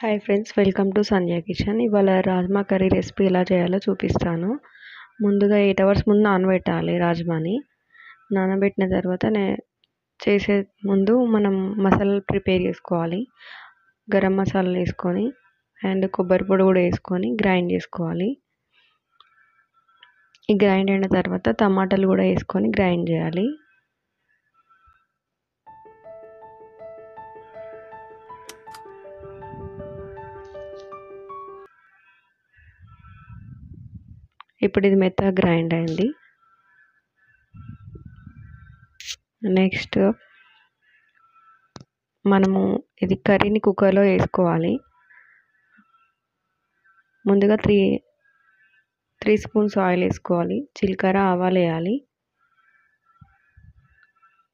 Hi friends, welcome to Sandhya kitchen. ఇవాళ rajma curry recipe ఎలా చేయాలో చూపిస్తాను. ముందుగా 8 అవర్స్ ముందు నానబెట్టాలి రాజ్మాని. నానబెట్టిన తర్వాత చేసే ముందు మనం మసాలాలు ప్రిపేర్ చేసుకోవాలి. గరం మసాలాలు వేసుకొని అండ్ కొబ్బరి పొడి కూడా వేసుకొని గ్రైండ్ చేసుకోవాలి. ఈ గ్రైండ్ అయిన తర్వాత టమాటాలు కూడా వేసుకొని గ్రైండ్ చేయాలి. ఇప్పుడు ఇది మెత్తగా గ్రైండ్ అయింది. నెక్స్ట్ మనము ఇది కర్రీని కుక్కర్లో వేసుకోవాలి. ముందుగా త్రీ స్పూన్స్ ఆయిల్ వేసుకోవాలి. జీలకర్ర ఆవాలు వేయాలి.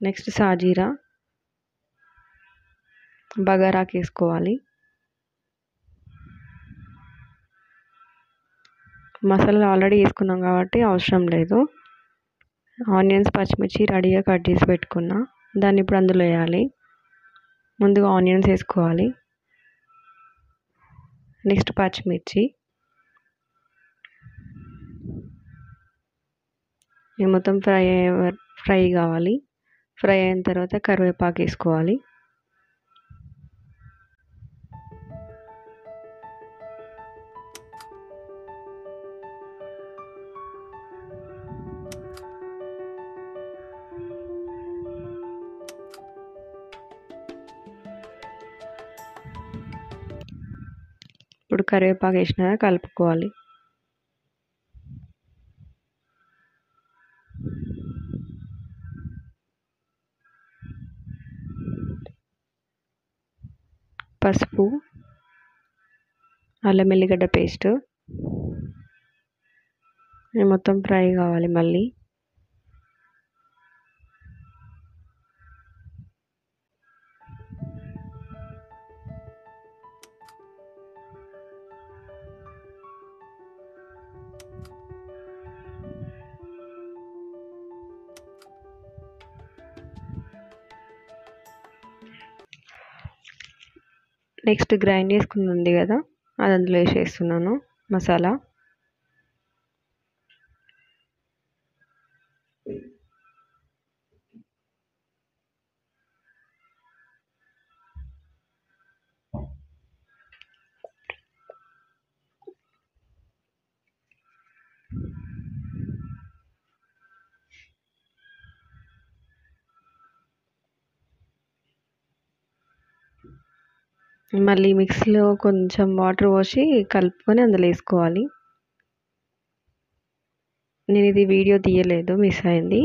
నెక్స్ట్ సాజీరా బగారాకు వేసుకోవాలి. మసాలా ఆల్రెడీ వేసుకున్నాం కాబట్టి అవసరం లేదు. ఆనియన్స్ పచ్చిమిర్చి రెడీగా కట్ చేసి పెట్టుకున్నా, దాన్ని ఇప్పుడు అందులో వేయాలి. ముందుగా ఆనియన్స్ వేసుకోవాలి. నెక్స్ట్ పచ్చిమిర్చి, ఇది మొత్తం ఫ్రై కావాలి. ఫ్రై అయిన తర్వాత కరివేపాకు వేసుకోవాలి. ఇప్పుడు కరివేపాకు వేసినాక కలుపుకోవాలి. పసుపు, అల్లం వెల్లిగడ్డ పేస్ట్, ఇది మొత్తం ఫ్రై కావాలి. మళ్ళీ నెక్స్ట్ గ్రైండ్ చేసుకుని ఉంది కదా, అది అందులో వేసేస్తున్నాను మసాలా. మళ్ళీ మిక్సీలో కొంచెం వాటర్ పోసి కలుపుకొని అందులో వేసుకోవాలి. నేను ఇది వీడియో తీయలేదు, మిస్ అయింది.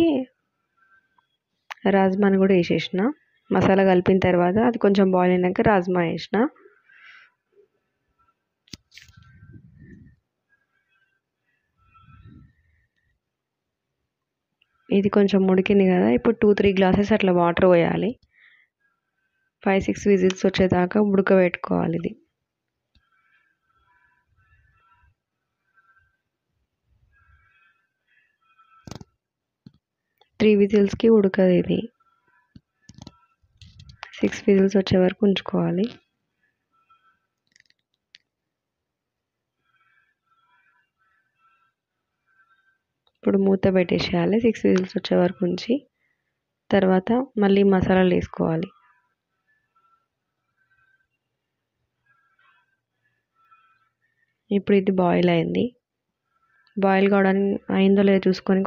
రాజ్మాని కూడా వేసేసిన. మసాలా కలిపిన తర్వాత అది కొంచెం బాయిల్ అయినాక రాజ్మా వేసిన. ఇది కొంచెం ఉడికింది కదా, ఇప్పుడు 2-3 గ్లాసెస్ అట్లా వాటర్ పోయాలి. 5-6 విజిల్స్ వచ్చేదాకా ఉడకబెట్టుకోవాలి. ఇది 3 విజిల్స్కి ఉడకదు. ఇది 6 విజిల్స్ వచ్చే వరకు ఉంచుకోవాలి. ఇప్పుడు మూత పెట్టేసేయాలి. 6 విజిల్స్ వచ్చే వరకు ఉంచి తర్వాత మళ్ళీ మసాలాలు వేసుకోవాలి. ఇప్పుడు ఇది బాయిల్ అయింది. బాయిల్ కావడానికి అయిందో లేదో చూసుకొని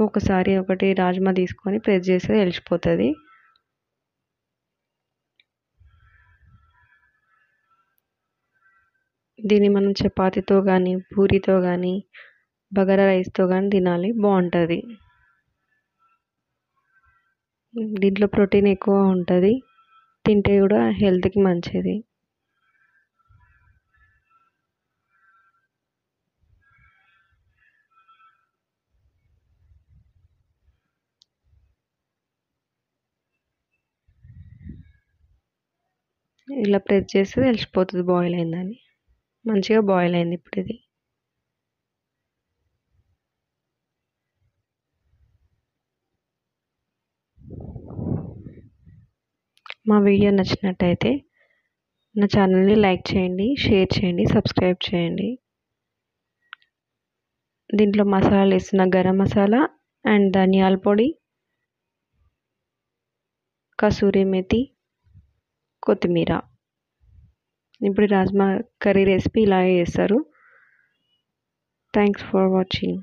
ఒకటి రాజ్మా తీసుకొని ప్రెస్ చేస్తే తెలిసిపోతుంది. దీన్ని మనం చపాతీతో కానీ పూరితో కానీ బగారా రైస్తో కానీ తినాలి, బాగుంటుంది. దీంట్లో ప్రోటీన్ ఎక్కువ ఉంటుంది, తింటే కూడా హెల్త్కి మంచిది. ఇలా ప్రెస్ చేస్తే తెలిసిపోతుంది బాయిల్ అయిందని. మంచిగా బాయిల్ అయింది. ఇప్పుడు ఇది మా వీడియో నచ్చినట్టయితే నా ఛానల్ని లైక్ చేయండి, షేర్ చేయండి, సబ్స్క్రైబ్ చేయండి. దీంట్లో మసాలాలు వేస్తున్న గరం మసాలా అండ్ ధనియాల పొడి, కసూరి మేతి, కొత్తిమీర. ఇప్పుడు రాజ్మా కర్రీ రెసిపీ ఇలాగే చేస్తారు. Thanks for watching.